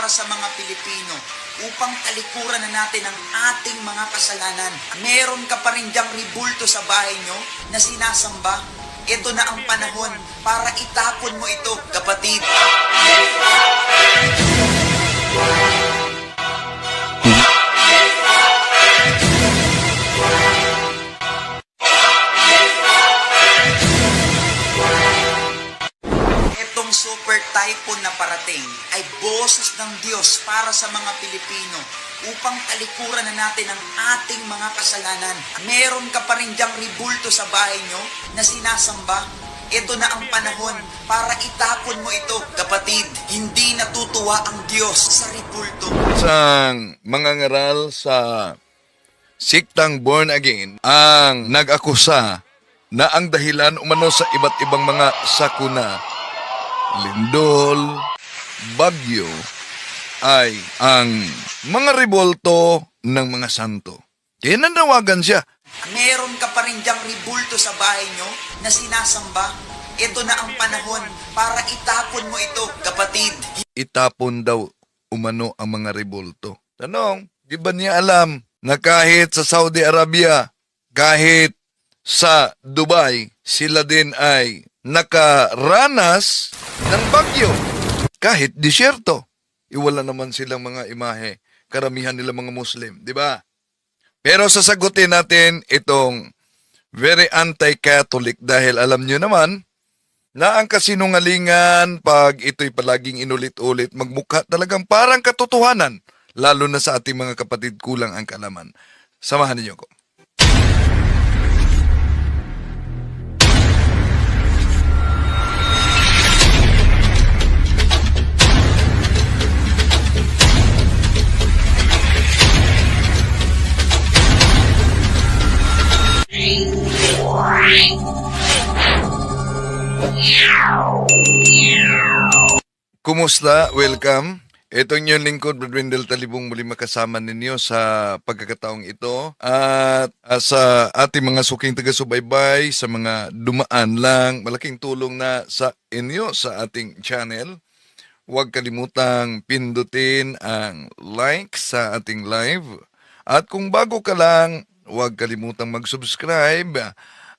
para sa mga Pilipino upang talikuran na natin ang ating mga kasalanan. Meron ka pa rin diyang ribulto sa bahay nyo na sinasamba. Ito na ang panahon para itapon mo ito, kapatid. Itong super typhoon na parating ay boses ng Diyos para sa mga Pilipino upang talikuran na natin ang ating mga kasalanan. Meron ka pa rin diyang ribulto sa bahay nyo na sinasamba. Ito na ang panahon para itapon mo ito, kapatid. Hindi natutuwa ang Diyos sa ribulto. Sang mga ngaral sa siktang born again ang nag-akusa na ang dahilan umano sa iba't ibang mga sakuna, lindol, bagyo, ay ang mga rebolto ng mga santo. Kaya nanawagan siya. Meron ka pa rin diyang ribulto sa bahay nyo na sinasamba. Ito na ang panahon para itapon mo ito, kapatid. Itapon daw umano ang mga rebolto. Tanong, di ba niya alam na kahit sa Saudi Arabia, kahit sa Dubai, sila din ay nakaranas ng bagyo. Kahit disyerto. Iwala naman silang mga imahe. Karamihan nila mga Muslim, di ba? Pero sasagutin natin itong very anti-Catholic dahil alam nyo naman na ang kasinungalingan pag ito'y palaging inulit-ulit magmukha talagang parang katotohanan, lalo na sa ating mga kapatid kulang ang kaalaman. Samahan niyo ko. Kumusta? Welcome. Ito yung lingkod, Brad Wendell Talibong, muli makasama ninyo sa pagkakataong ito. At sa ating mga suking taga-subaybay, sa mga dumaan lang, malaking tulong na sa inyo sa ating channel. Huwag kalimutang pindutin ang like sa ating live. At kung bago ka lang, huwag kalimutang mag-subscribe.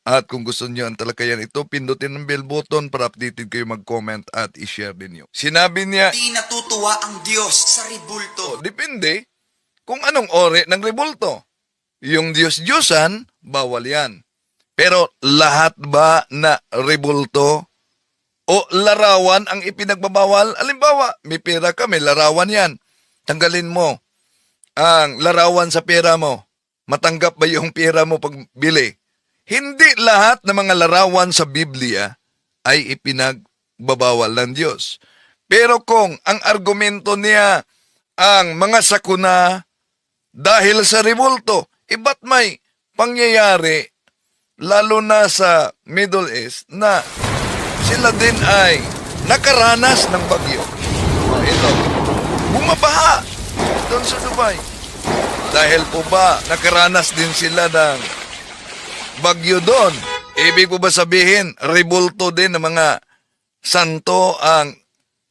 At kung gusto niyo ang talakayan ito, pindutin ang bell button para updated kayo mag-comment at i-share din niyo. Sinabi niya, Hindi natutuwa ang Diyos sa ribulto. depende kung anong ori ng rebulto. Yung Diyos-Diyosan, bawal yan. Pero lahat ba na rebulto o larawan ang ipinagbabawal? Alimbawa, may pera ka, may larawan yan. Tanggalin mo ang larawan sa pera mo. Matanggap ba yung pera mo pag bili? Hindi lahat ng mga larawan sa Biblia ay ipinagbabawal ng Diyos. Pero kung ang argumento niya ang mga sakuna dahil sa rebulto, iba't may pangyayari lalo na sa Middle East na sila din ay nakaranas ng bagyo. Ito, bumabaha doon sa Dubai. Dahil po ba nakaranas din sila ng bagyo doon? Ibig po ba sabihin, rebulto din ng mga santo ang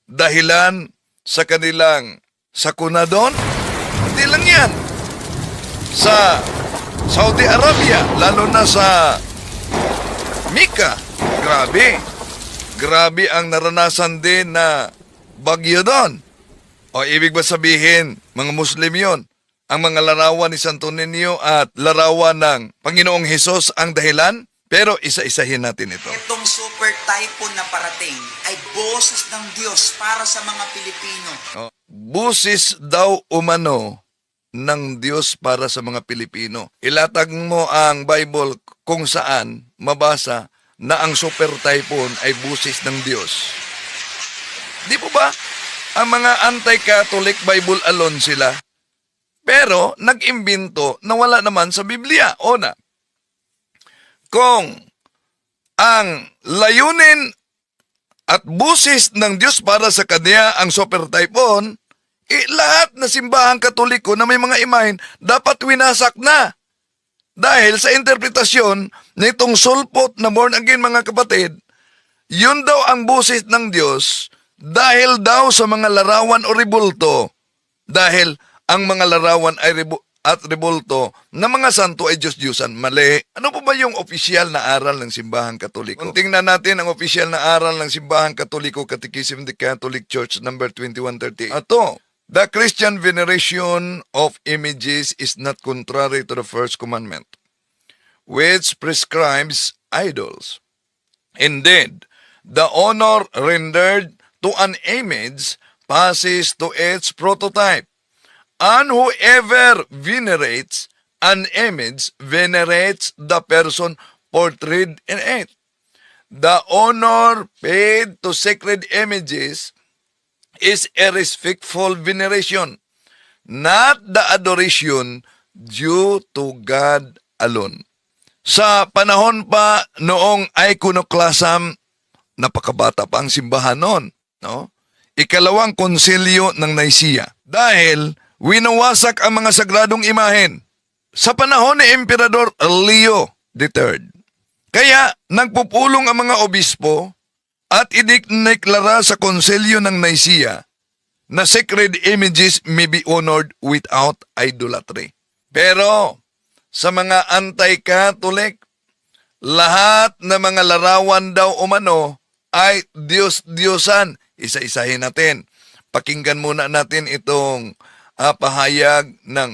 dahilan sa kanilang sakuna doon? Hindi lang yan. Sa Saudi Arabia, lalo na sa Mecca, grabe. Grabe ang naranasan din na bagyo doon. O ibig ba sabihin, mga Muslim yon, ang mga larawan ni Santo Niño at larawan ng Panginoong Hesus ang dahilan? Pero isa-isahin natin ito. Itong super typhoon na parating ay boses ng Diyos para sa mga Pilipino. Busis daw umano ng Diyos para sa mga Pilipino. Ilatag mo ang Bible kung saan mabasa na ang super typhoon ay busis ng Diyos. Di po ba? Ang mga anti-Catholic Bible alone sila. Pero nag-imbento na wala naman sa Biblia. Una, kung ang layunin at busis ng Diyos para sa kanya ang super typhoon, lahat na simbahang Katoliko na may mga imahen dapat winasak na. Dahil sa interpretasyon nitong sulpot na born again mga kapatid, yun daw ang busis ng Diyos Dahil daw sa mga larawan o rebulto, dahil ang mga larawan ay at rebulto na mga santo ay Diyos-Diyusan. Mali. Ano po ba yung opisyal na aral ng Simbahang Katoliko? Kung tingnan natin ang opisyal na aral ng Simbahang Katoliko, Catechism of the Catholic Church, number 2138. Ito, the Christian veneration of images is not contrary to the first commandment, which prescribes idols. Indeed, the honor rendered to an image passes to its prototype. And whoever venerates an image venerates the person portrayed in it. The honor paid to sacred images is a respectful veneration, not the adoration due to God alone. Sa panahon pa noong iconoclasm, napakabata pa ang simbahan noon, no? Ikalawang konsilyo ng Nicaea. Dahil winawasak ang mga sagradong imahen sa panahon ni Emperador Leo III. Kaya nagpupulong ang mga obispo at ideklara sa konsilyo ng Nicaea na sacred images may be honored without idolatry. Pero sa mga anti-Catholic, lahat ng mga larawan daw umano ay Diyos-Diyosan. Isa-isahin natin. Pakinggan muna natin itong pahayag ng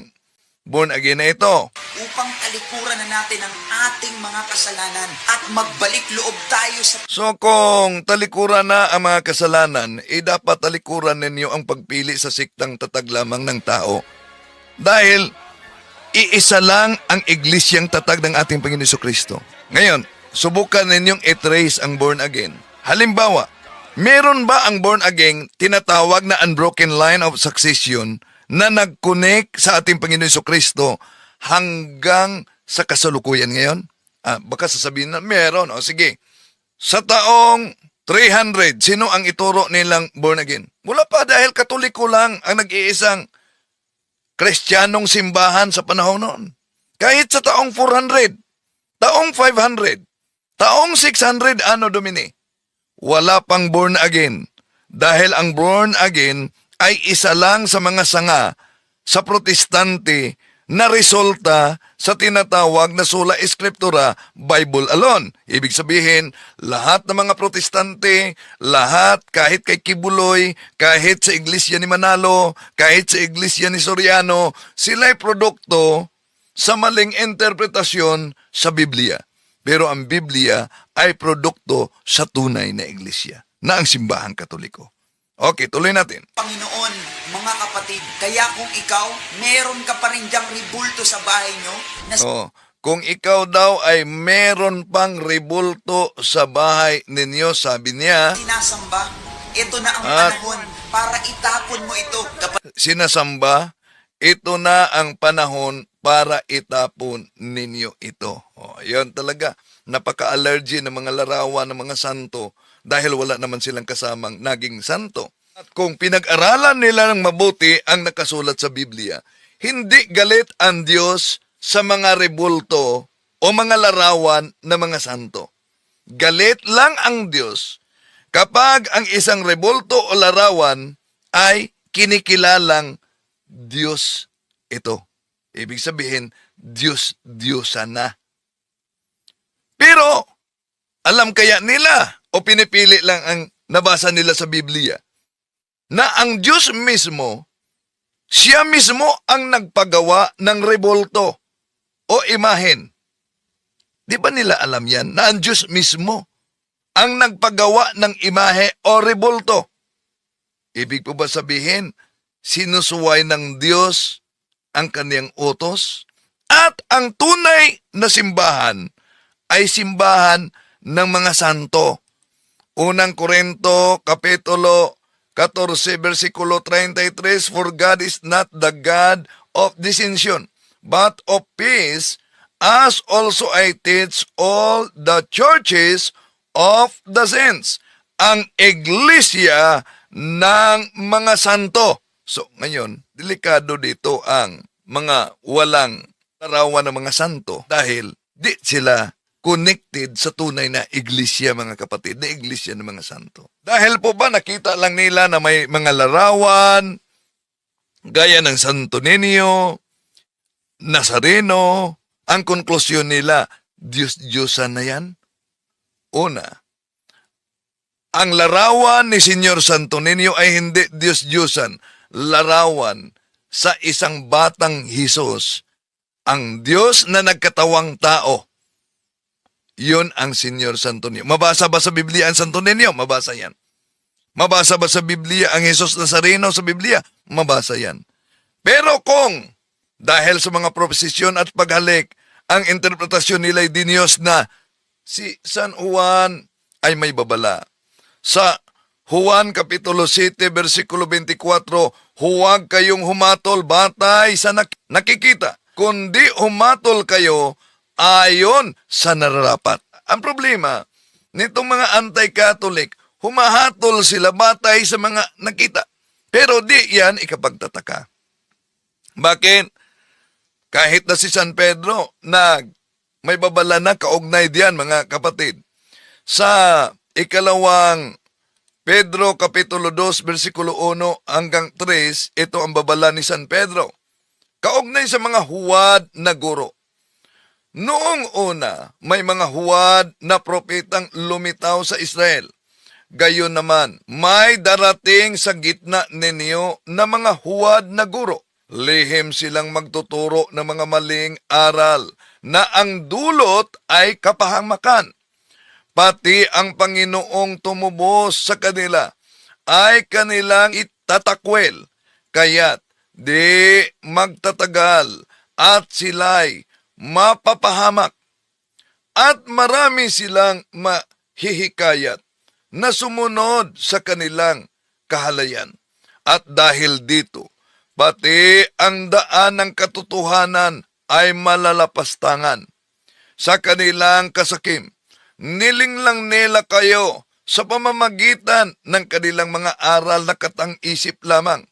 born again na ito. Upang talikuran na natin ang ating mga kasalanan at magbalik loob tayo sa... So kung talikuran na ang mga kasalanan, dapat talikuran ninyo ang pagpili sa siktang tatag lamang ng tao. Dahil iisa lang ang iglesyang tatag ng ating Panginoon Jesucristo. Ngayon, subukan ninyong i-trace ang born again. Halimbawa, meron ba ang born again tinatawag na unbroken line of succession na nag-connect sa ating Panginoon Jesucristo hanggang sa kasalukuyan ngayon? Baka sasabihin na meron. O sige, sa taong 300, sino ang ituro nilang born again? Wala pa dahil Katoliko lang ang nag-iisang Kristiyanong simbahan sa panahon noon. Kahit sa taong 400, taong 500, taong 600 Anno Domini, wala pang born again. Dahil ang born again ay isa lang sa mga sanga sa protestante na resulta sa tinatawag na sola scriptura, Bible alone. Ibig sabihin, lahat ng mga protestante, lahat, kahit kay Kibuloy, kahit sa iglesia ni Manalo, kahit sa iglesia ni Soriano, sila'y produkto sa maling interpretasyon sa Biblia. Pero ang Biblia ay produkto sa tunay na iglesia, na ang Simbahang Katoliko. Okay, tuloy natin. Panginoon, mga kapatid, kaya kung ikaw, meron ka pa rin diyang ribulto sa bahay nyo na Kung ikaw daw ay meron pang rebulto sa bahay ninyo, sabi niya, sinasamba, ito na ang panahon para itapon mo ito. sinasamba, ito na ang panahon para itapon ninyo ito. Yan talaga, napaka-allergy ng mga larawan ng mga santo dahil wala naman silang kasamang naging santo. At kung pinag-aralan nila ng mabuti ang nakasulat sa Biblia, hindi galit ang Diyos sa mga rebulto o mga larawan ng mga santo. Galit lang ang Diyos kapag ang isang rebulto o larawan ay kinikilalang Diyos ito. Ibig sabihin, Diyos-Diyosan na. Pero, alam kaya nila o pinipili lang ang nabasa nila sa Biblia na ang Diyos mismo, siya mismo ang nagpagawa ng rebulto o imahen. Di ba nila alam yan na ang Diyos mismo ang nagpagawa ng imahe o rebulto? Ibig po ba sabihin, sinusuway ng Diyos ang kaniyang utos? At ang tunay na simbahan ay simbahan ng mga santo. Unang Korinto, Kapitulo 14, versikulo 33, for God is not the God of dissension, but of peace, as also I teach all the churches of the saints. Ang iglesia ng mga santo. So, ngayon, delikado dito ang mga walang larawan ng mga santo dahil di sila connected sa tunay na iglesia, mga kapatid, na iglesia ng mga santo. Dahil po ba nakita lang nila na may mga larawan, gaya ng Santo Niño, Nazareno, ang konklusyon nila, Diyos-Diyosan na yan? Una, ang larawan ni Senyor Santo Niño ay hindi Diyos-Diyosan, larawan sa isang batang Hesus, ang Diyos na nagkatawang tao. Yun ang Senyor Santo Niño. Mabasa ba sa Biblia ang Santo Niño? Mabasa yan. Mabasa ba sa Biblia ang Jesus Nazareno sa Biblia? Mabasa yan. Pero kung dahil sa mga proposisyon at paghalik, ang interpretasyon nila ay Diyos na si San Juan ay may babala. Sa Juan Kapitulo 7, versikulo 24, huwag kayong humatol batay sa nakikita, kundi humatol kayo ayon sa nararapat. Ang problema, nitong mga anti-Catholic, humahatol sila batay sa mga nakita. Pero di yan ikapagtataka. Bakit? Kahit na si San Pedro, may babala na kaugnay diyan, mga kapatid. Sa ikalawang Pedro Kapitulo 2, versikulo 1 hanggang 3, ito ang babala ni San Pedro. Kaugnay sa mga huwad na guro. Noong una, may mga huwad na propetang lumitaw sa Israel. Gayon naman, may darating sa gitna ninyo na mga huwad na guro. Lihim silang magtuturo ng mga maling aral na ang dulot ay kapahamakan. Pati ang Panginoong tumubos sa kanila ay kanilang itatakwil. Kaya't di magtatagal at sila'y mapapahamak at marami silang mahihikayat na sumunod sa kanilang kahalayan. At dahil dito, pati ang daan ng katotohanan ay malalapastangan. Sa kanilang kasakim, nilinglang nila kayo sa pamamagitan ng kanilang mga aral na katang-isip lamang.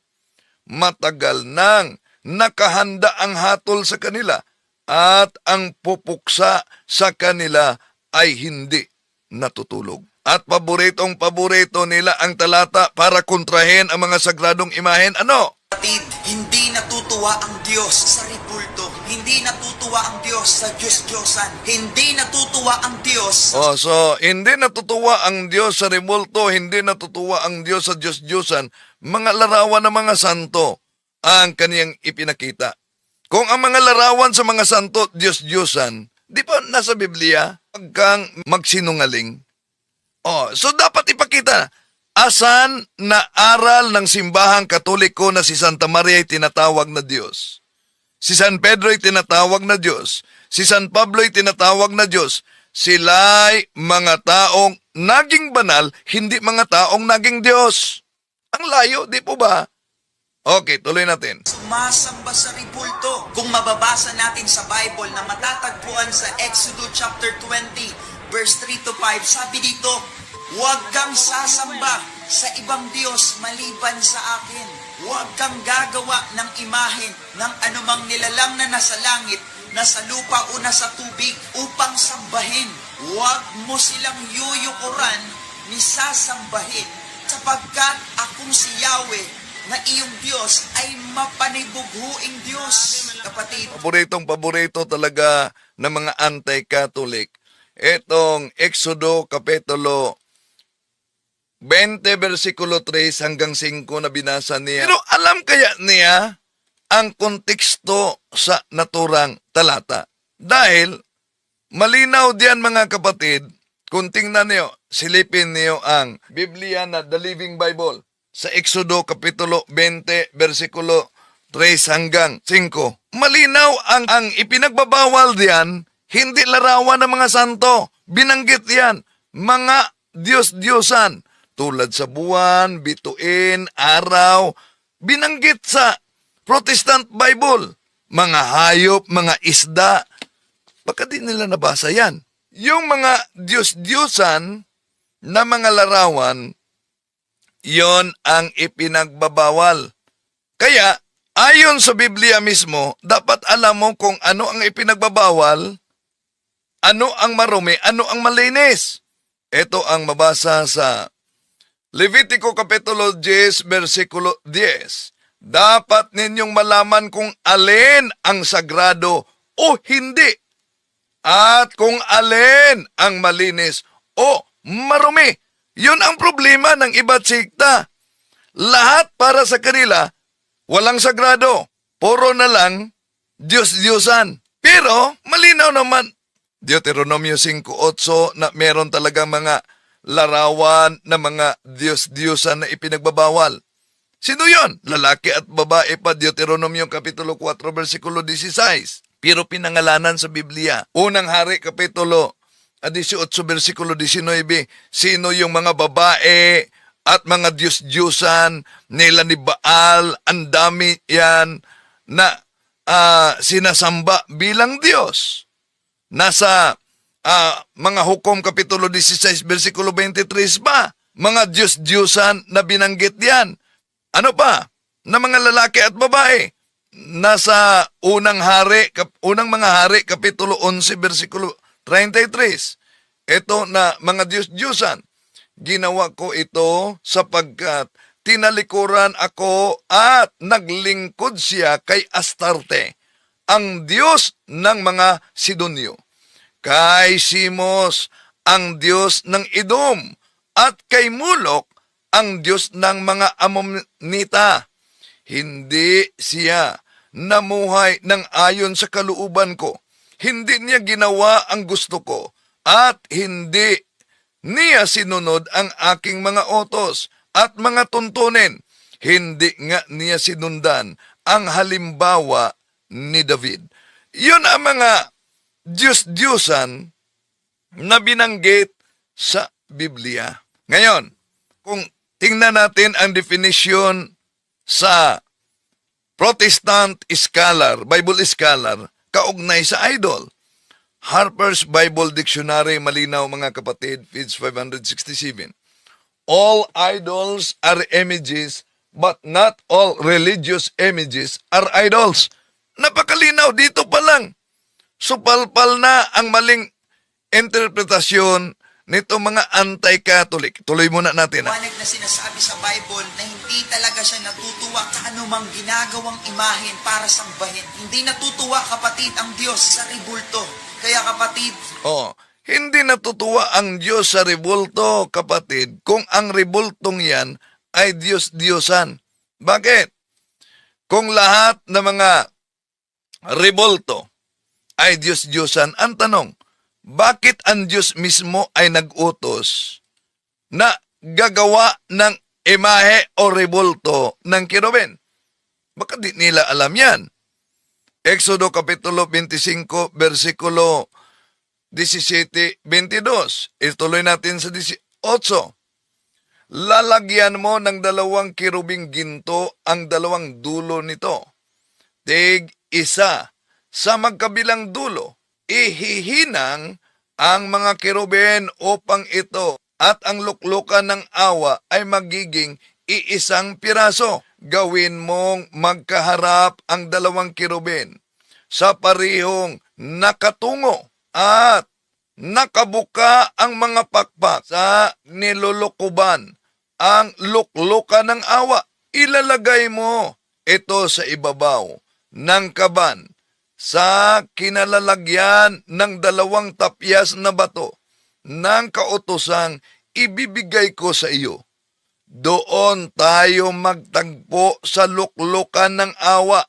Matagal nang nakahanda ang hatol sa kanila at ang pupuksa sa kanila ay hindi natutulog. At paboritong-paborito nila ang talata para kontrahen ang mga sagradong imahen. Ano? Kapatid, hindi natutuwa ang Diyos sa ribulto. Hindi natutuwa ang Diyos sa Diyos-Diyosan. Hindi natutuwa ang Diyos So, hindi natutuwa ang Diyos sa ribulto, hindi natutuwa ang Diyos sa Diyos-Diyosan. Mga larawan ng mga santo ang kaniyang ipinakita. Kung ang mga larawan sa mga santo, Diyos-Diyosan, di ba nasa Biblia, huwag kang magsinungaling. So dapat ipakita, asan na aral ng simbahang katoliko na si Santa Maria ay tinatawag na Diyos? Si San Pedro ay tinatawag na Diyos. Si San Pablo ay tinatawag na Diyos. Sila'y mga taong naging banal, hindi mga taong naging Diyos. Ang layo, di po ba? Okay, tuloy natin. sumasamba sa ribulto. Kung mababasa natin sa Bible na matatagpuan sa Exodus chapter 20, verse 3 to 5, sabi dito, huwag kang sasamba sa ibang Diyos maliban sa akin. Huwag kang gagawa ng imahen ng anumang nilalang na nasa langit, nasa lupa o nasa tubig upang sambahin. Huwag mo silang yuyukuran ni sasambahin sapagkat akong si Yahweh na iyong Diyos ay mapanibughuing Diyos. Kapatid, Paboritong-paborito talaga ng mga anti-Catholic. Etong Exodo Kapitulo 20, versikulo 3 hanggang 5 na binasa niya. Pero alam kaya niya ang konteksto sa naturang talata? Dahil malinaw diyan, mga kapatid, kung tingnan niyo, silipin niyo ang Biblia na The Living Bible sa Exodo Kapitulo 20, versikulo 3 hanggang 5. Malinaw ang ipinagbabawal diyan, hindi larawan ng mga santo. Binanggit yan, mga Diyos-Diyosan, tulad sa buwan, bituin, araw. Binanggit sa Protestant Bible, mga hayop, mga isda. Baka di nila nabasa yan. Yung mga Diyos-Diyosan na mga larawan, yon ang ipinagbabawal. Kaya, ayon sa Biblia mismo, dapat alam mo kung ano ang ipinagbabawal ano ang marumi, ano ang malinis. Ito ang mabasa sa Levitico Kapitulo 10, versikulo 10. Dapat ninyong malaman kung alin ang sagrado o hindi, at kung alin ang malinis o marumi. Yun ang problema ng iba't sikta. Lahat para sa kanila, walang sagrado. Puro na lang Diyos-Diyosan. Pero malinaw naman, Deuteronomio 5:8 na meron talagang mga larawan na mga Diyos-Diyosan na ipinagbabawal. Sino yon? Lalaki at babae pa, Deuteronomio Kapitulo 4, versikulo 16. Pero pinangalanan sa Biblia. Unang Hari, Kapitulo 18, versikulo 19. Sino yung mga babae at mga Diyos-Diyosan nila ni Baal? Ang dami yan na sinasamba bilang Diyos. Nasa mga Hukom Kapitulo 16, versikulo 23 ba? Mga Diyos-Diyosan na binanggit yan. Ano pa? Na mga lalaki at babae. Nasa unang mga hari, Kapitulo 11, versikulo 33. Ito na mga Diyos-Diyosan. Ginawa ko ito sapagkat tinalikuran ako at naglingkod siya kay Astarte, ang Diyos ng mga Sidonyo, kay Simos, ang Diyos ng Edom, at kay Mulok, ang Diyos ng mga Amonita. Hindi siya namuhay ng ayon sa kalooban ko. Hindi niya ginawa ang gusto ko, at hindi niya sinunod ang aking mga utos at mga tuntunin. Hindi nga niya sinundan ang halimbawa ni David. Yun ang mga Diyos-Diyosan na binanggit sa Biblia. Ngayon, kung tingnan natin ang definition sa Protestant scholar, Bible scholar, kaugnay sa idol. Harper's Bible Dictionary, malinaw mga kapatid, page 567. All idols are images, but not all religious images are idols. Napakalinaw dito pa lang. Supalpal na ang maling interpretasyon nito mga anti-Catholic. Tuloy muna natin. Wanag na sinasabi sa Bible na hindi talaga siya natutuwa sa anumang ginagawang imahen para sambahin. Hindi natutuwa, kapatid, ang Diyos sa ribulto. Kaya kapatid, Hindi natutuwa ang Diyos sa ribulto, kapatid, kung ang ribultong yan ay Diyos-Diyosan. Bakit? Kung lahat ng mga ribulto ay Diyos-Diyosan, ang tanong, bakit ang Diyos mismo ay nag-utos na gagawa ng imahe o ribulto ng kirubin? Baka di nila alam yan. Exodo Kapitulo 25, versikulo 17-22. Ituloy natin sa 18. Lalagyan mo ng 2 kirubing ginto ang 2 dulo nito. Tig isa sa magkabilang dulo. Ihihinang ang mga kirubin upang ito at ang luklukan ng awa ay magiging iisang piraso. Gawin mong magkaharap ang 2 kirubin sa parihong nakatungo at nakabuka ang mga pakpak sa nilulukuban ang luklukan ng awa. Ilalagay mo ito sa ibabaw ng kaban sa kinalalagyan ng 2 tapyas na bato ng kautosang ibibigay ko sa iyo. Doon tayo magtagpo sa luklukan ng awa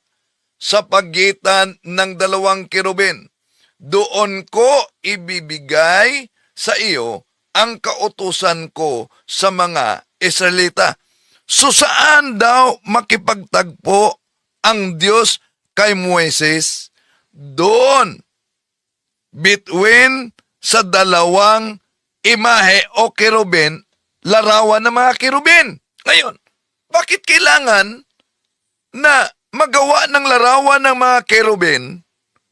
sa pagitan ng 2 kirubin. Doon ko ibibigay sa iyo ang kautusan ko sa mga Israelita. So saan daw makipagtagpo ang Diyos kay Moises? Doon, between sa 2 imahe o kirubin, larawan ng mga kirubin. Ngayon, bakit kailangan na magawa ng larawan ng mga kirubin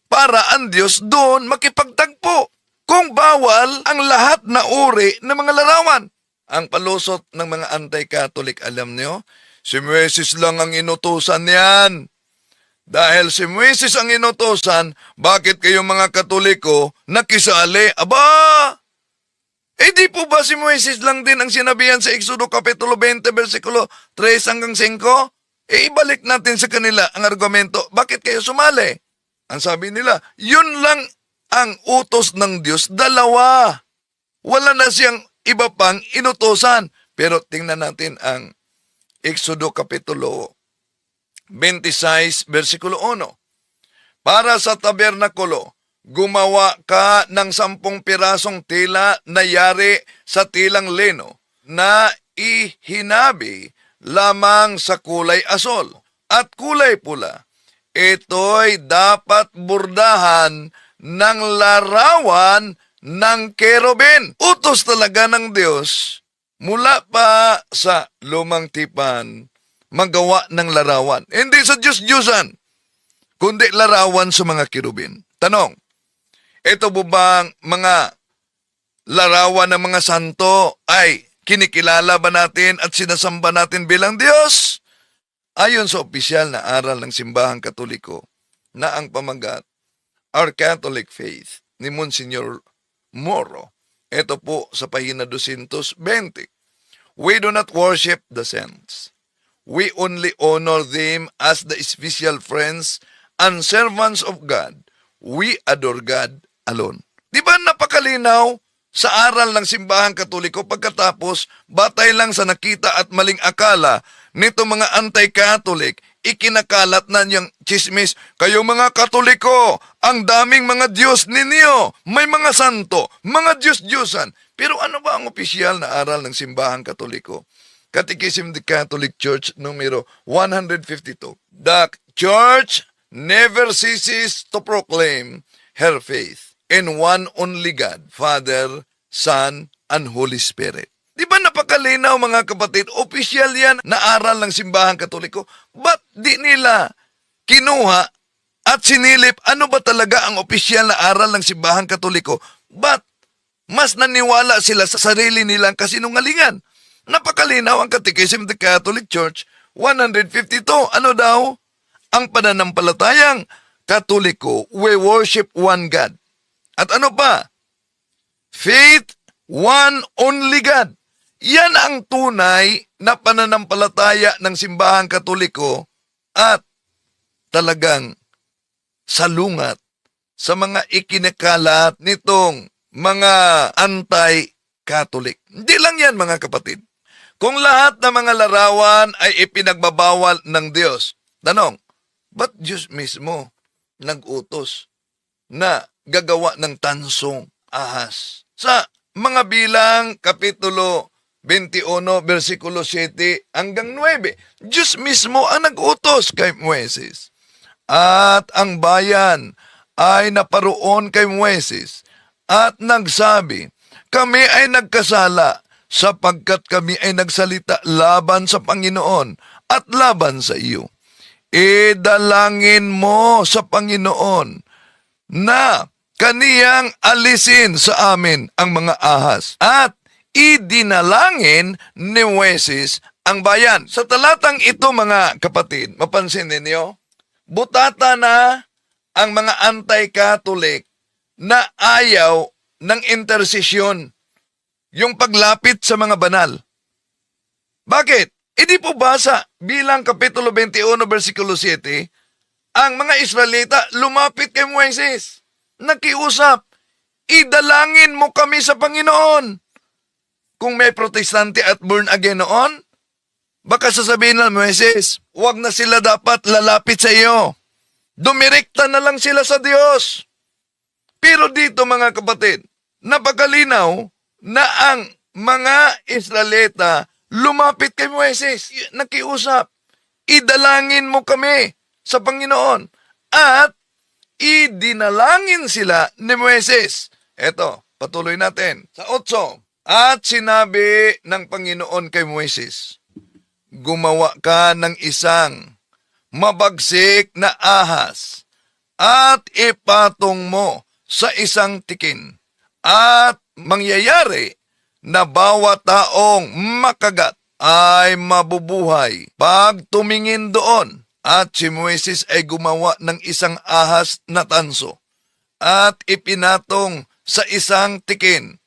para ang Diyos doon makipagtagpo kung bawal ang lahat na uri ng mga larawan? Ang palusot ng mga anti-Catholic, alam niyo, si Moises lang ang inutusan niyan. Dahil si Moises ang inutosan, bakit kayo mga Katoliko nakisali? Aba! Di po ba si Moises lang din ang sinabihan sa Exodo Kapitulo 20, versikulo 3 hanggang 5? Ibalik natin sa kanila ang argumento, bakit kayo sumali? Ang sabi nila, yun lang ang utos ng Diyos, dalawa. Wala na siyang iba pang inutosan. Pero tingnan natin ang Exodo Kapitulo 26, versikulo 1. Para sa tabernakulo, gumawa ka ng 10 pirasong tela na yari sa tilang lino na ihinabi lamang sa kulay asol at kulay pula. Ito'y dapat burdahan ng larawan ng kerubin. Utos talaga ng Diyos mula pa sa lumang tipan magawa ng larawan. Hindi sa Diyos-Diyosan, kundi larawan sa mga kerubin. Tanong, ito po bang mga larawan ng mga santo ay kinikilala ba natin at sinasamba natin bilang Diyos? Ayon sa opisyal na aral ng Simbahang Katoliko na ang pamagat, Our Catholic Faith, ni Monsignor Moro, ito po sa pahina 220. We do not worship the saints. We only honor them as the special friends and servants of God. We adore God alone. Di ba napakalinaw sa aral ng Simbahang Katoliko pagkatapos batay lang sa nakita at maling akala nito mga anti-Catholic, ikinakalat na niyang chismis, kayo mga Katoliko, ang daming mga Diyos ninyo, may mga santo, mga Diyos-Diyosan. Pero ano ba ang opisyal na aral ng Simbahang Katoliko? Catechism of the Catholic Church numero 152. The Church never ceases to proclaim her faith in one only God, Father, Son, and Holy Spirit. Di ba napakalinaw mga kapatid? Opisyal yan na aral ng Simbahang Katoliko. Ba't di nila kinuha at sinilip ano ba talaga ang opisyal na aral ng Simbahang Katoliko? Ba't mas naniwala sila sa sarili nilang kasinungalingan? Napakalinaw ang Catechism of the Catholic Church 152. Ano daw? Ang pananampalatayang Katoliko, we worship one God. At ano pa? Faith, one only God. Yan ang tunay na pananampalataya ng Simbahang Katoliko at talagang salungat sa mga ikinakalat nitong mga anti-Catholic. Hindi lang yan mga kapatid. Kung lahat ng mga larawan ay ipinagbabawal ng Diyos, tanong, ba't Diyos mismo nag-utos na gagawa ng tansong ahas? Sa mga bilang, Kapitulo 21, versikulo 7 hanggang 9, Diyos mismo ang nag-utos kay Moises. At ang bayan ay naparoon kay Moises at nagsabi, kami ay nagkasala sapagkat kami ay nagsalita laban sa Panginoon at laban sa iyo. Idalangin mo sa Panginoon na kaniyang alisin sa amin ang mga ahas at idinalangin ni Moises ang bayan. Sa talatang ito mga kapatid, mapansin ninyo, butata na ang mga anti-Catholic na ayaw ng intersesyon, yung paglapit sa mga banal. Bakit? Di po ba sa bilang Kapitulo 21, versikulo 7, ang mga Israelita lumapit kay Moises, nakiusap, idalangin mo kami sa Panginoon. Kung may protestante at born again noon, baka sasabihin ng Moises, wag na sila dapat lalapit sa iyo. Dumirekta na lang sila sa Diyos. Pero dito mga kapatid, napakalinaw na ang mga Israelita lumapit kay Moises, nakiusap, idalangin mo kami sa Panginoon. At idinalangin sila ni Moises. Eto, patuloy natin. Sa 8, at sinabi ng Panginoon kay Moises, gumawa ka ng isang mabagsik na ahas at ipatong mo sa isang tikin at mangyayari na bawat taong makagat ay mabubuhay pag tumingin doon. At si Moises ay gumawa ng isang ahas na tanso at ipinatong sa isang tikin.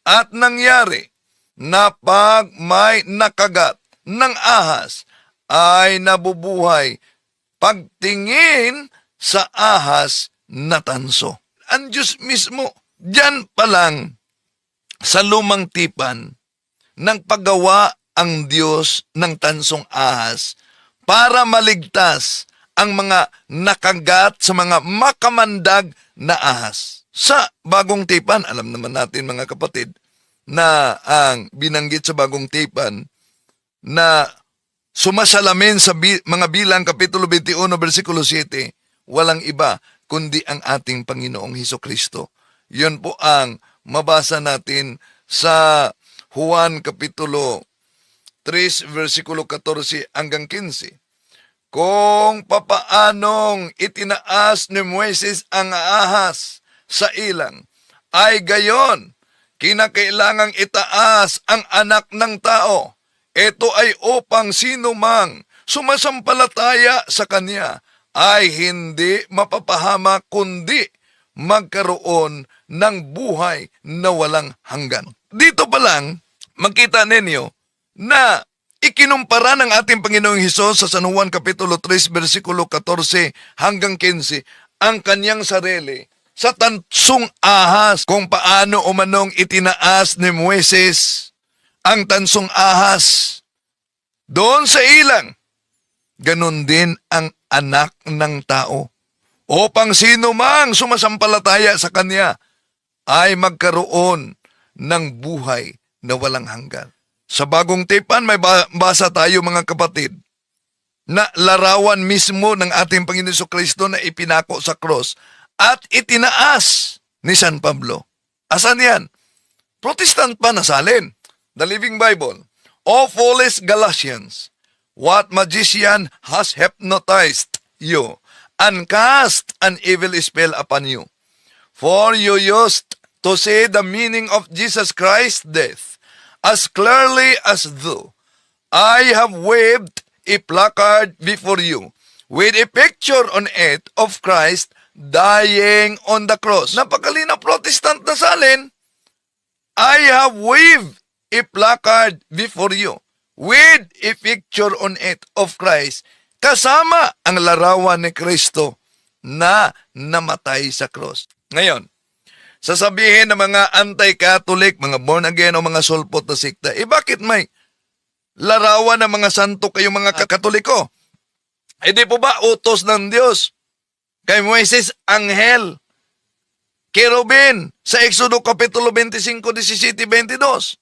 At nangyari na pag may nakagat ng ahas ay nabubuhay pagtingin sa ahas na tanso. Ang Diyos mismo, diyan pa lang sa lumang tipan, nang paggawa ang Diyos ng tansong ahas para maligtas ang mga nakagat sa mga makamandag na ahas. Sa bagong tipan, alam naman natin mga kapatid, na ang binanggit sa bagong tipan na sumasalamin sa mga bilang Kapitulo 21, versikulo 7, walang iba kundi ang ating Panginoong Hesukristo. Yun po ang mabasa natin sa Juan Kapitulo 3, versikulo 14 hanggang 15. Kung papaanong itinaas ni Moises ang ahas sa ilang, ay gayon, kinakailangang itaas ang anak ng tao. Ito ay upang sino mang sumasampalataya sa kanya ay hindi mapapahamak kundi magkaroon ng buhay na walang hanggan. Dito pa lang, makita ninyo na ikinumpara ng ating Panginoong Hesus sa San Juan Kapitulo 3, versikulo 14 hanggang 15, ang kanyang sarili sa tansong ahas, kung paano umanong itinaas ni Moises ang tansong ahas doon sa ilang. Ganon din ang anak ng tao, upang sino mang sumasampalataya sa kanya ay magkaroon ng buhay na walang hanggan. Sa bagong tipan, may basa tayo mga kapatid, na larawan mismo ng ating Panginoon Jesucristo na ipinako sa cross at itinaas ni San Pablo. Asan yan? Protestant pa nasalin. The Living Bible. O foolish Galatians, what magician has hypnotized you and cast an evil spell upon you? For you used to say the meaning of Jesus Christ's death as clearly as though I have waved a placard before you with a picture on it of Christ dying on the cross. Napakalina Protestant na salin, I have waved a placard before you with a picture on it of Christ, kasama ang larawan ni Kristo na namatay sa cross. Ngayon, sasabihin ng mga anti-Catholic, mga born-again o mga sulpot na sikta, bakit may larawan ng mga santo kayong mga Katoliko? Di po ba utos ng Diyos? Kay Moises, anghel, kerubin, sa Exodo Kapitulo 25, 17, 22.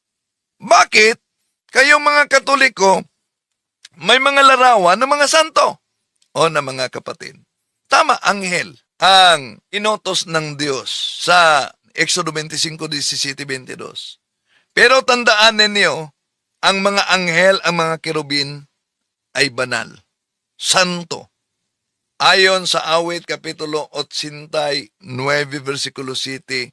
Bakit kayong mga Katoliko may mga larawan ng mga santo o ng mga kapatid? Tama, anghel ang inutos ng Diyos sa Exodo 25, 17, 22. Pero tandaan ninyo, ang mga anghel, ang mga kerubin ay banal, santo. Ayon sa Awit Kapitulo 89, versikulo 7.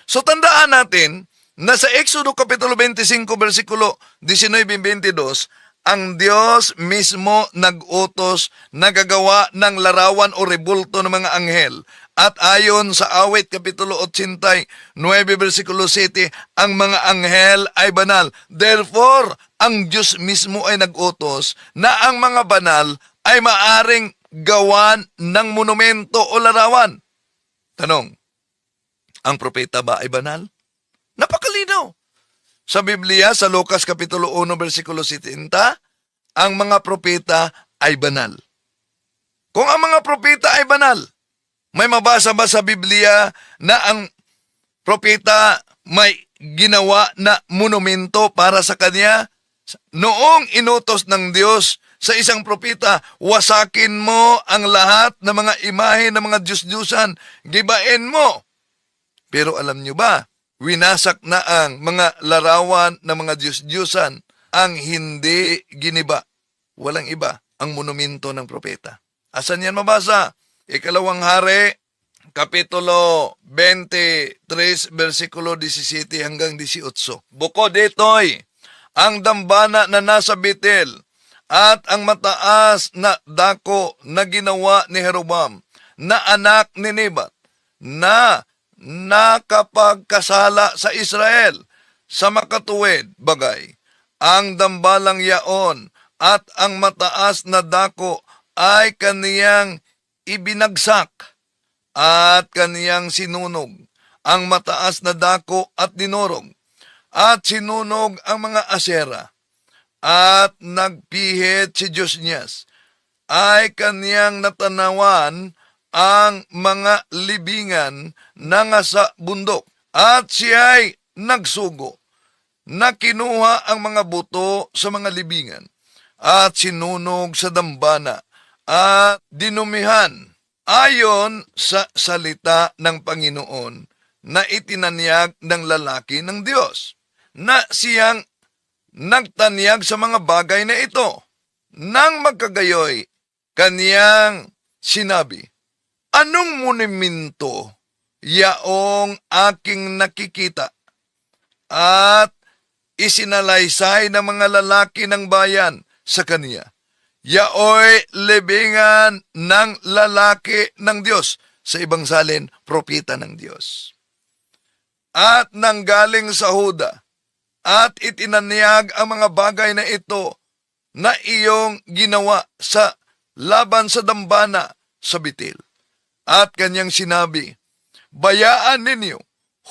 So tandaan natin na sa Exodo Kapitulo 25, versikulo 19-22, ang Diyos mismo nag-utos na gagawa ng larawan o rebulto ng mga anghel. At ayon sa Awit Kapitulo 89, versikulo 7, ang mga anghel ay banal. Therefore, ang Diyos mismo ay nag-utos na ang mga banal ay maaring gawan ng monumento o larawan. Tanong, ang propeta ba ay banal? Napakalinaw. Sa Biblia, sa Lucas Kapitulo 1, versikulo 70, ang mga propeta ay banal. Kung ang mga propeta ay banal, may mabasa ba sa Biblia na ang propeta may ginawa na monumento para sa kanya? Noong inutos ng Diyos sa isang propeta, wasakin mo ang lahat ng mga imahe ng mga Diyos-Diyusan, gibain mo. Pero alam nyo ba, winasak na ang mga larawan ng mga Diyos-Diyusan, ang hindi giniba. Walang iba ang monumento ng propeta. Asan yan mabasa? Ikalawang Hari, Kapitulo 23, versikulo 17 hanggang 18. Bukod dito'y, ang dambana na nasa Betel at ang mataas na dako na ginawa ni Jeroboam na anak ni Nebat na nakapagkasala sa Israel sa makatuwid bagay. Ang dambalang yaon at ang mataas na dako ay kaniyang ibinagsak at kaniyang sinunog. Ang mataas na dako at dinurog at sinunog ang mga asera at nagpihit si Josnias ay kaniyang natanawan ang mga libingan na nga sa bundok at siya'y nagsugo na kinuha ang mga buto sa mga libingan at sinunog sa dambana at dinumihan ayon sa salita ng Panginoon na itinanyag ng lalaki ng Diyos na siyang nagtanyag sa mga bagay na ito. Nang magkagayoy, kaniyang sinabi, anong monumento yaong aking nakikita? At isinalaysay ng mga lalaki ng bayan sa kaniya. Yaoy libingan ng lalaki ng Diyos. Sa ibang salin, propeta ng Diyos. At nanggaling sa Huda, at itinanyag ang mga bagay na ito na iyong ginawa sa laban sa dambana sa Bitil. At kanyang sinabi, bayaan ninyo,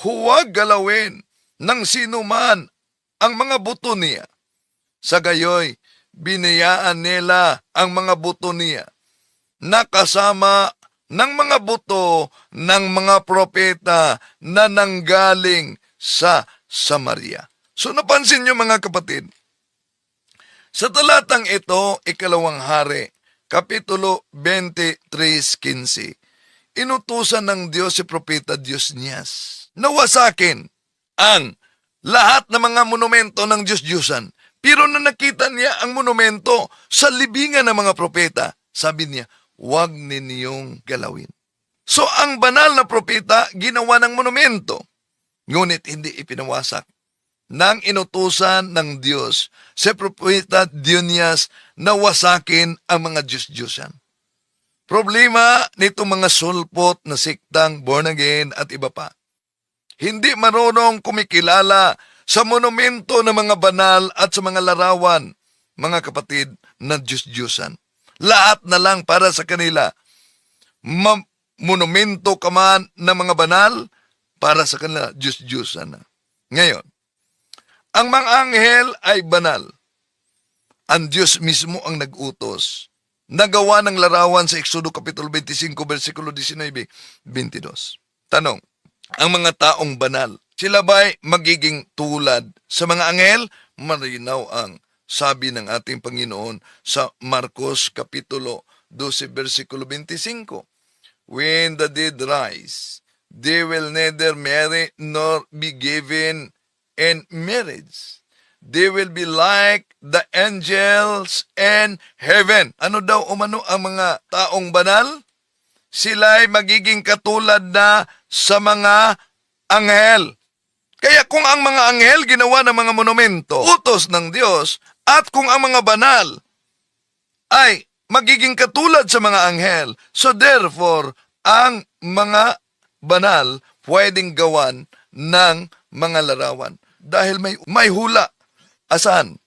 huwag galawin ng sinuman ang mga buto niya. Sa gayoy, binayaan nila ang mga buto niya na kasama ng mga buto ng mga propeta na nanggaling sa Samaria. So napansin nyo mga kapatid, sa talatang ito, ikalawang hari, Kapitulo 23:15, inutusan ng Diyos si Propeta Josnias na wasakin ang lahat ng mga monumento ng Diyos-Diyusan. Pero na nakita niya ang monumento sa libingan ng mga propeta, sabi niya, huwag ninyong galawin. So ang banal na propeta ginawa ng monumento, ngunit hindi ipinawasak. Nang inutusan ng Diyos si Propeta Josnias na wasakin ang mga Diyos-Diyusan. Problema nito mga sulpot na siktang born again at iba pa. Hindi marunong kumikilala sa monumento ng mga banal at sa mga larawan, mga kapatid, na Diyos-Diyusan. Lahat na lang para sa kanila. Monumento ka man ng mga banal, para sa kanila, Diyos-Diyusan na. Ngayon, ang mga anghel ay banal. Ang Diyos mismo ang nag-utos. Nagawa ng larawan sa Exodo Kapitulo 25, versikulo 19-22. Tanong, ang mga taong banal, sila ba'y magiging tulad sa mga anghel? Marinaw ang sabi ng ating Panginoon sa Marcos Kapitulo 12, versikulo 25. When the dead rise, they will neither marry nor be given in marriage. They will be like the angels in heaven. Ano daw umano ang mga taong banal? Sila'y magiging katulad na sa mga anghel. Kaya kung ang mga anghel ginawa ng mga monumento, utos ng Diyos, at kung ang mga banal ay magiging katulad sa mga anghel, so therefore, ang mga banal pwedeng gawan ng mga larawan. Dahil may hula. Asan?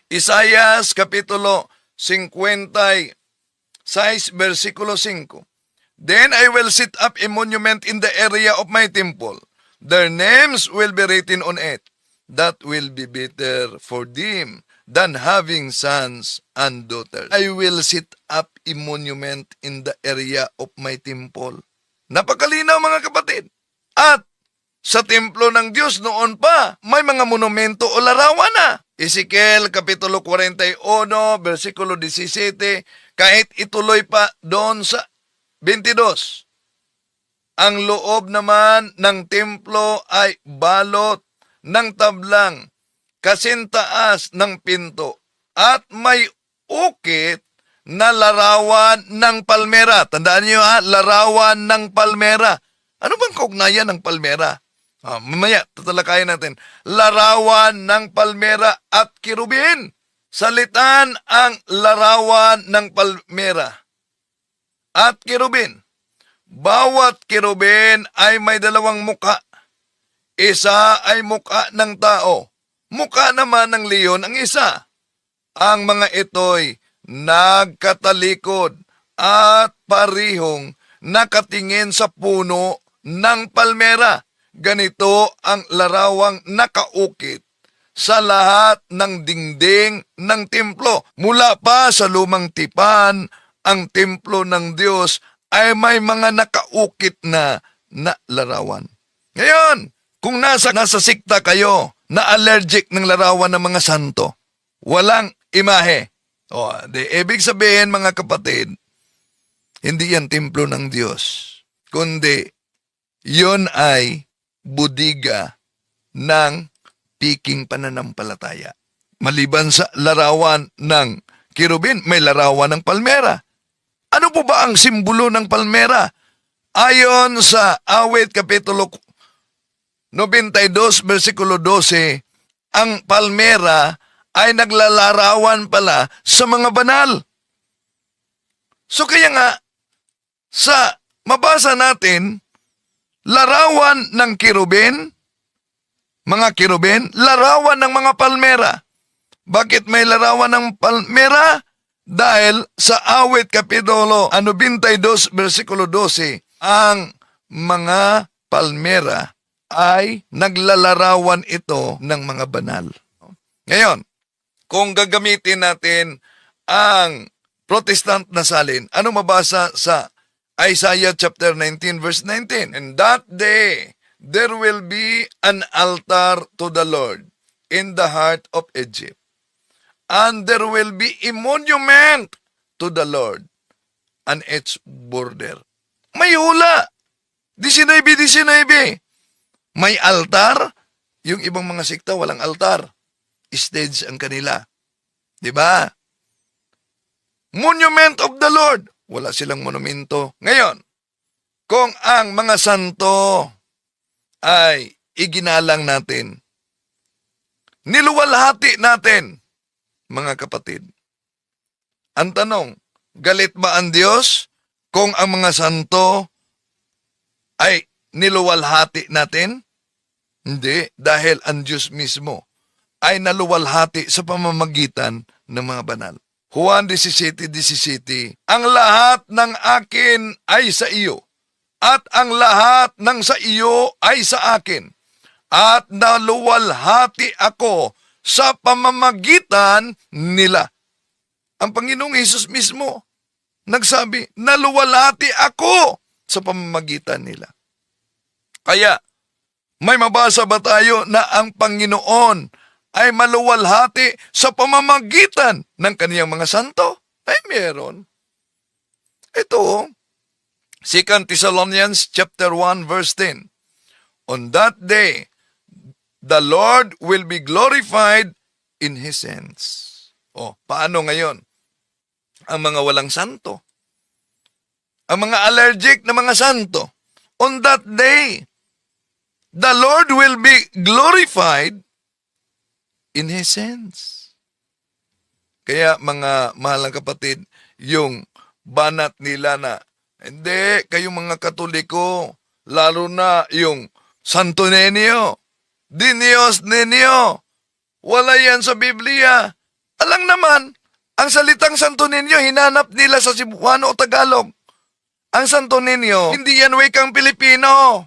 Isaias Kapitulo 56, versikulo 5. Then I will set up a monument in the area of my temple. Their names will be written on it. That will be better for them than having sons and daughters. I will set up a monument in the area of my temple. Napakalinaw mga kapatid. At sa templo ng Diyos noon pa, may mga monumento o larawan na. Ezekiel Kapitulo 41, versikulo 17, kahit ituloy pa doon sa 22. Ang loob naman ng templo ay balot ng tablang kasintaas ng pinto at may ukit na larawan ng palmera. Tandaan niyo larawan ng palmera. Ano bang kaugnayan ng palmera? Mamaya, tatalakayin natin. Larawan ng palmera at kirubin. salitan ang larawan ng palmera at kirubin. Bawat kirubin ay may dalawang muka. Isa ay muka ng tao. Muka naman ng leon ang isa. Ang mga ito'y nagkatalikod at parihong nakatingin sa puno ng palmera. Ganito ang larawang nakaukit sa lahat ng dingding ng templo. Mula pa sa lumang tipan, ang templo ng Diyos ay may mga nakaukit na larawan. Ngayon, kung nasa sikta kayo na allergic ng larawan ng mga santo, walang imahe. O, ibig sabihin mga kapatid, hindi yan templo ng Diyos, kundi yon ay budiga ng piking pananampalataya. Maliban sa larawan ng kirubin, may larawan ng palmera. Ano po ba ang simbolo ng palmera? Ayon sa Awit Kapitulo 92, versikulo 12, ang palmera ay naglalarawan pala sa mga banal. So kaya nga, sa mabasa natin, larawan ng kirubin, mga kirubin, larawan ng mga palmera. Bakit may larawan ng palmera? Dahil sa Awit Kapitulo 92, versikulo 12, ang mga palmera ay naglalarawan ito ng mga banal. Ngayon, kung gagamitin natin ang Protestant na salin, ano mabasa sa Isaiah chapter 19 verse 19? And that day, there will be an altar to the Lord in the heart of Egypt. And there will be a monument to the Lord on its border. May hula. 19. May altar. Yung ibang mga sikta, walang altar. Stage ang kanila. Diba? Monument of the Lord. Wala silang monumento. Ngayon, kung ang mga santo ay iginalang natin, niluwalhati natin, mga kapatid. Ang tanong, galit ba ang Diyos kung ang mga santo ay niluwalhati natin? Hindi, dahil ang Diyos mismo ay naluwalhati sa pamamagitan ng mga banal. Juan 17:17, ang lahat ng akin ay sa iyo, at ang lahat ng sa iyo ay sa akin, at naluwalhati ako sa pamamagitan nila. Ang Panginoong Hesus mismo nagsabi, naluwalhati ako sa pamamagitan nila. Kaya, may mabasa ba tayo na ang Panginoon ay maluwalhati sa pamamagitan ng kaniyang mga santo? Ay, meron. Ito, 2 Thessalonians chapter 1 verse 10. On that day, the Lord will be glorified in His hands. O, paano ngayon? Ang mga walang santo. Ang mga allergic na mga santo. On that day, the Lord will be glorified in His hands. Kaya mga mahal na kapatid, yung banat nila na, hindi, kayong mga Katoliko, lalo na yung Santo Niño, Dinios Niño, wala yan sa Biblia. Alang naman, ang salitang Santo Niño, hinanap nila sa Cebuano o Tagalog. Ang Santo Niño, hindi yan wikang Pilipino.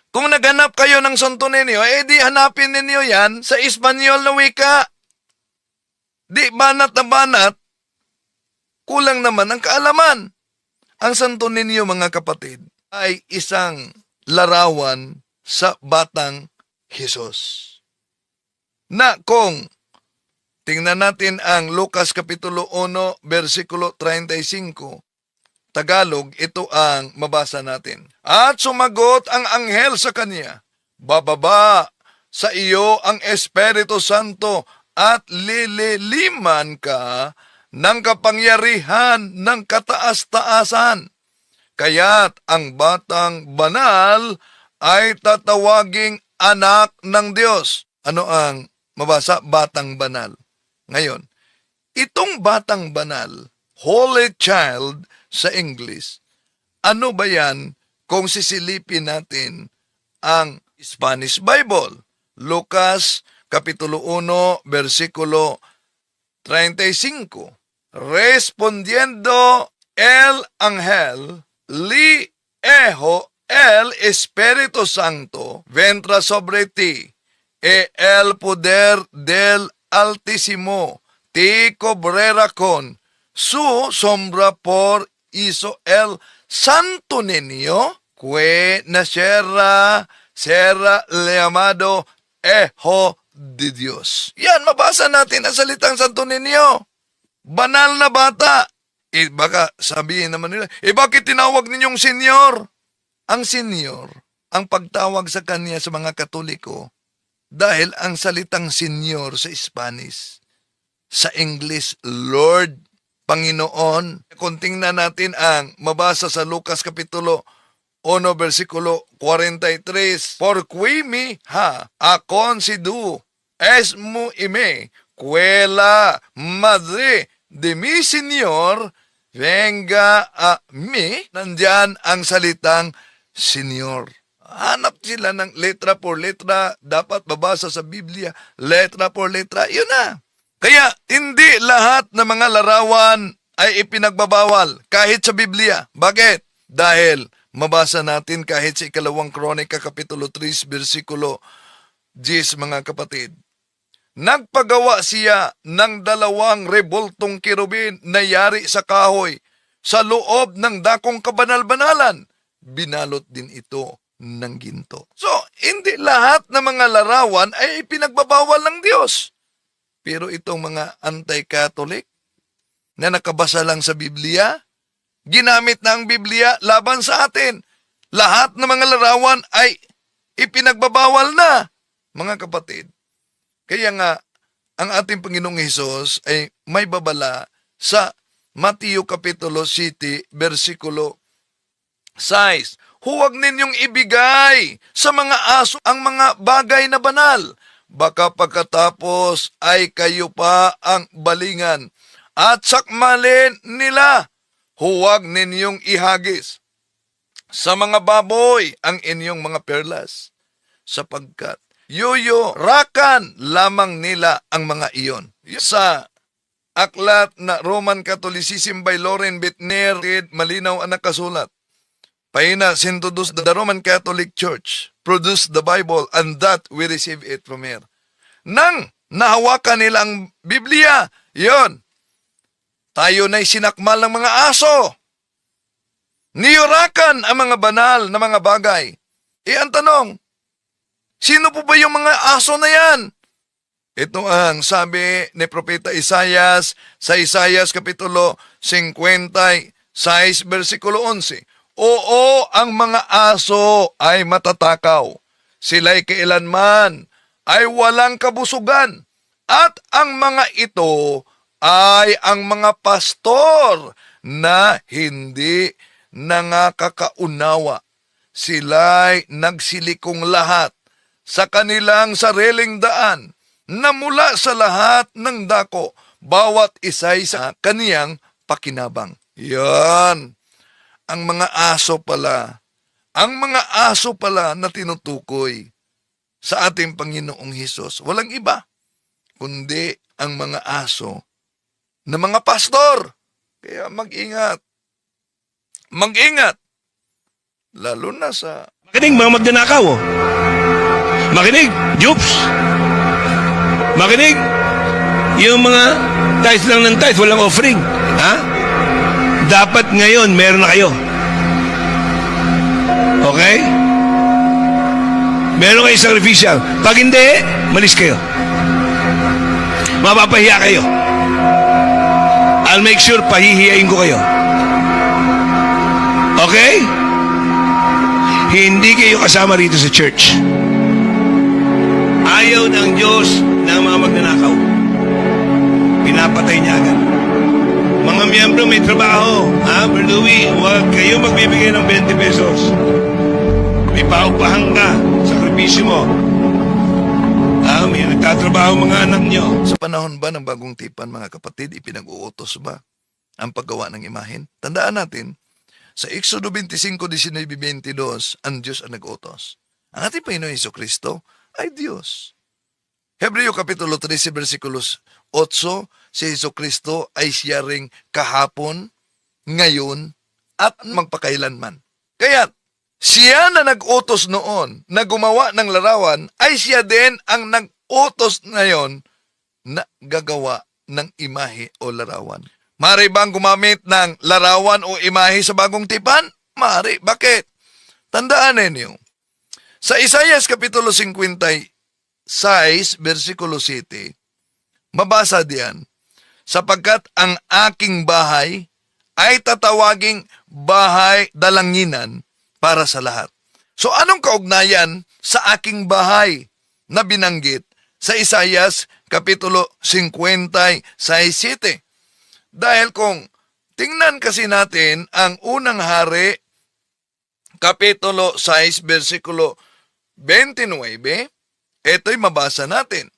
Kung naghanap kayo ng Santo Niño, di hanapin ninyo yan sa Espanyol na wika. Di banat na banat, kulang naman ang kaalaman. Ang Santo Niño, mga kapatid, ay isang larawan sa batang Jesus. Na kung tingnan natin ang Lucas Kapitulo 1, versikulo 35, Tagalog, ito ang mabasa natin. At sumagot ang anghel sa kanya, bababa sa iyo ang Espiritu Santo at lililiman ka ng kapangyarihan ng kataas-taasan. Kaya't ang batang banal ay tatawaging anak ng Diyos. Ano ang mabasa? Batang banal. Ngayon, itong batang banal, Holy Child sa English, ano ba yan kung sisilipin natin ang Spanish Bible? Lucas Kapitulo 1, versikulo 35. Respondiendo el ángel, li ejo el Espíritu Santo vendrá sobre ti, e el poder del Altísimo te cubrirá con su sombra, por hizo el santo niño que nacerá será llamado Hijo de Dios. Yan, mabasa natin ang salitang santo niño. Banal na bata. Baka sabihin naman nila, bakit tinawag ninyong senyor? Ang senyor, ang pagtawag sa kanya sa mga Katoliko, dahil ang salitang senyor sa Spanish, sa English, Lord, Panginoon. Kung tingnan natin ang mabasa sa Lucas Kapitulo 1, versikulo 43, por qui mi ha concedido es mu ime, quella madre de mi Señor, venga a mi. Nandyan ang salitang Señor. Hanap sila ng letra por letra, dapat babasa sa Biblia, letra por letra, yun na. Kaya, hindi lahat ng mga larawan ay ipinagbabawal, kahit sa Biblia. Bakit? Dahil, mabasa natin kahit sa 2 Kronika, Kapitulo 3, versikulo 10, mga kapatid. Nagpagawa siya ng 2 rebultong kirubin na yari sa kahoy sa loob ng dakong kabanal-banalan. Binalot din ito ng ginto. So, hindi lahat ng mga larawan ay ipinagbabawal ng Diyos. Pero itong mga anti-Catholic na nakabasa lang sa Biblia, ginamit na ang Biblia laban sa atin. Lahat ng mga larawan ay ipinagbabawal na, mga kapatid. Kaya nga, ang ating Panginoong Hesus ay may babala sa Mateo Kapitulo 7, versikulo 6. Huwag ninyong ibigay sa mga aso ang mga bagay na banal. Baka pagkatapos ay kayo pa ang balingan at sakmalin nila. Huwag ninyong ihagis sa mga baboy ang inyong mga perlas, sapagkat rakan lamang nila ang mga iyon. Sa aklat na Roman Catholicism by Lauren Bittner, malinaw ang nakasulat. Pahina 102, the Roman Catholic Church produced the Bible, and that we receive it from her. Nang nahawakan nila ang Biblia, yon, tayo na'y sinakmal ng mga aso. Niyurakan ang mga banal na mga bagay. Ang tanong, sino po ba yung mga aso na yan? Ito ang sabi ni Propeta Isaias sa Isaias Kapitulo 56, versikulo 11. Oo, ang mga aso ay matatakaw. Sila'y kailanman ay walang kabusugan. At ang mga ito ay ang mga pastor na hindi nangakakaunawa. Sila'y nagsilikong lahat sa kanilang sariling daan na mula sa lahat ng dako, bawat isa'y sa kaniyang pakinabang. Yan. Ang mga aso pala. Ang mga aso pala na tinutukoy sa ating Panginoong Hesus. Walang iba, kundi ang mga aso na mga pastor. Kaya mag-ingat. Mag-ingat. Lalo na sa... Makinig, mga magnanakaw. Oh. Makinig, dupes. Makinig, yung mga tithes lang ng tithes, walang offering. Ha? Dapat ngayon, meron na kayo. Okay? Meron kayo sacrificial. Pag hindi, malis kayo. Mapapahiya kayo. I'll make sure pahihiyain ko kayo. Okay? Hindi kayo kasama rito sa church. Ayaw ng Diyos ng mga magnanakaw. Pinapatay niya agad. Mga miyembro may trabaho. Brother Louie, huwag kayo magbibigay ng 20 pesos. May paupahan ka. Sakripisyo mo. May nagtatrabaho mga anak nyo. Sa panahon ba ng bagong tipan, mga kapatid, ipinag-uutos ba ang paggawa ng imahen? Tandaan natin, sa Exodo 25:19-22, ang Diyos ang nag-utos. Ang ating Panginoon Jesucristo ay Diyos. Hebreo Kapitulo 13, versikulos 8, si Jesucristo ay siya ring kahapon, ngayon, at magpakailanman. Kaya, siya na nag-utos noon na gumawa ng larawan, ay siya din ang nag-utos ngayon na gagawa ng imahe o larawan. Mari bang gumamit ng larawan o imahe sa bagong tipan? Mari. Bakit? Tandaan ninyo. Sa Isaias Kapitulo 56, versikulo 7, mabasa diyan, sapagkat ang aking bahay ay tatawaging bahay dalanginan para sa lahat. So anong kaugnayan sa aking bahay na binanggit sa Isaias Kapitulo 56:7? Dahil kung tingnan kasi natin ang unang hari, Kapitulo 6, versikulo 29, ito'y mabasa natin.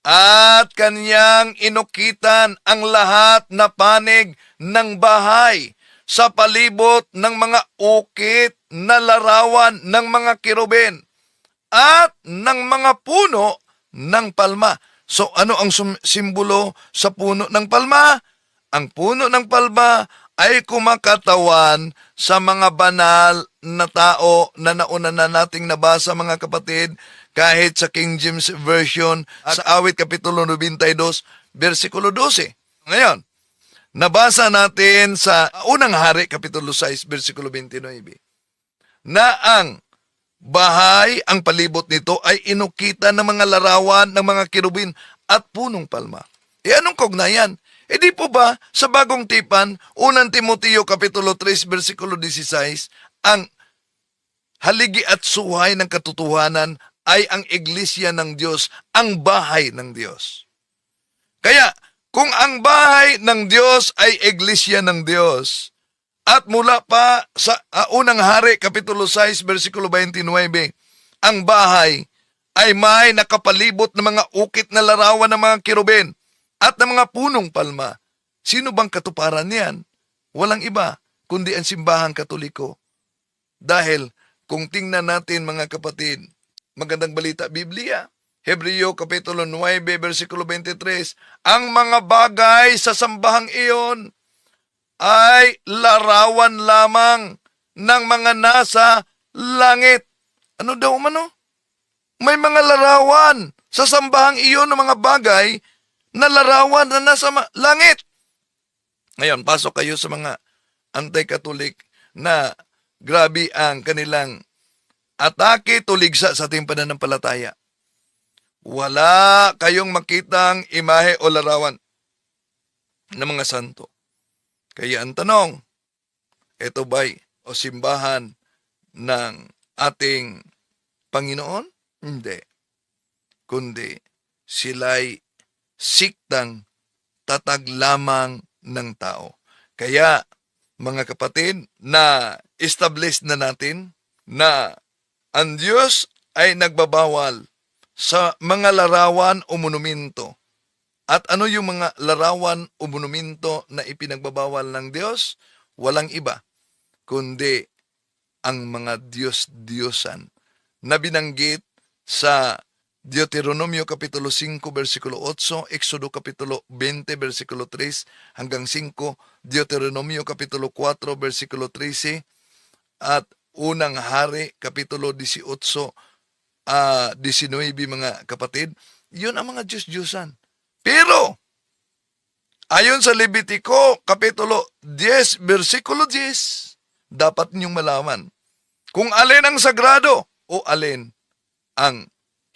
At kanyang inukitan ang lahat na panig ng bahay sa palibot ng mga ukit na larawan ng mga kirubin at ng mga puno ng palma. So ano ang simbolo sa puno ng palma? Ang puno ng palma ay kumakatawan sa mga banal na tao na nauna na nating nabasa, mga kapatid, kahit sa King James Version at sa Awit Kapitulo 92, versikulo 12. Ngayon, nabasa natin sa unang hari, Kapitulo 6, versikulo 29, na ang bahay, ang palibot nito ay inukita ng mga larawan ng mga kirubin at punong palma. E anong kaugnayan? E di po ba sa bagong tipan, unang Timoteo Kapitulo 3, versikulo 16, ang haligi at suhay ng katotohanan ay ang iglesia ng Diyos, ang bahay ng Diyos. Kaya, kung ang bahay ng Diyos ay iglesia ng Diyos, at mula pa sa unang hari, Kapitulo 6, versikulo 29, ang bahay ay may nakapalibot ng mga ukit na larawan ng mga kirubin at ng mga punong palma. Sino bang katuparan niyan? Walang iba, kundi ang simbahang Katoliko. Dahil, kung tingnan natin, mga kapatid, magandang balita, Biblia, Hebreo Kapitulo 9, versikulo 23, ang mga bagay sa sambahang iyon ay larawan lamang ng mga nasa langit. Ano daw umano? May mga larawan sa sambahang iyon ng mga bagay na larawan na nasa langit. Ngayon, pasok kayo sa mga anti-Katolik na grabe ang kanilang atake tuligsa sa ating pananampalataya. Wala kayong makitang imahe o larawan ng mga santo. Kaya ang tanong, ito ba'y o simbahan ng ating Panginoon? Hindi. Kundi sila'y siktang tatag lamang ng tao. Kaya, mga kapatid, na establish na natin na ang Diyos ay nagbabawal sa mga larawan o monumento. At ano yung mga larawan o monumento na ipinagbabawal ng Diyos? Walang iba, kundi ang mga Diyos-Diyosan na binanggit sa Deuteronomio Kapitulo 5, versikulo 8, Exodo Kapitulo 20, versikulo 3 hanggang 5, Deuteronomio Kapitulo 4, versikulo 13, at Unang Hari, Kapitulo 18, 19, mga kapatid. Yun ang mga Diyos-Diyosan. Pero, ayon sa Levitico, Kapitulo 10, versikulo 10, dapat ninyong malaman kung alin ang sagrado o alin ang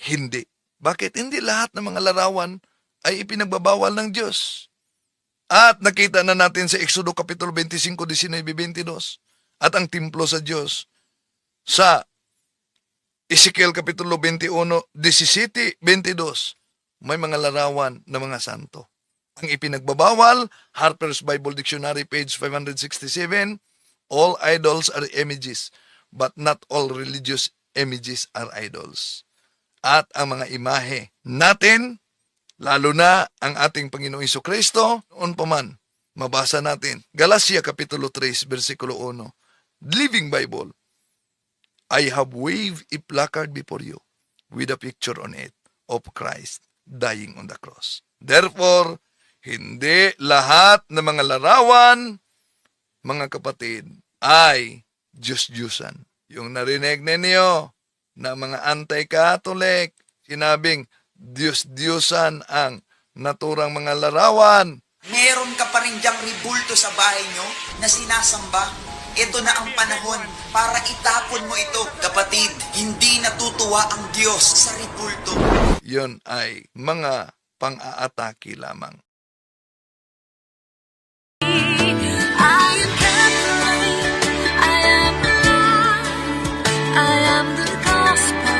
hindi. Bakit? Hindi lahat ng mga larawan ay ipinagbabawal ng Diyos. At nakita na natin sa Exodo Kapitulo 25, 19, 22, at ang templo sa Diyos sa Ezekiel Kapitulo 21, 17, 22, may mga larawan ng mga santo. Ang ipinagbabawal, Harper's Bible Dictionary, page 567, all idols are images, but not all religious images are idols. at ang mga imahe natin, lalo na ang ating Panginoong Jesucristo, noon pa man, mabasa natin. Galatia Kapitulo 3, versikulo 1. Living Bible. I have waved a placard before you with a picture on it of Christ dying on the cross. Therefore, hindi lahat ng mga larawan, mga kapatid, ay Diyos-Diyusan. Yung narinig ninyo na mga anti-Catholic, sinabing Diyos-Diyusan ang naturang mga larawan. Meron ka pa rin diyang ribulto sa bahay nyo na sinasamba. Ito na ang panahon para itapon mo ito. Kapatid, hindi natutuwa ang Diyos sa ribulto. Yun ay mga pang-aatake lamang. I am Catholic, I am the light, I am the gospel.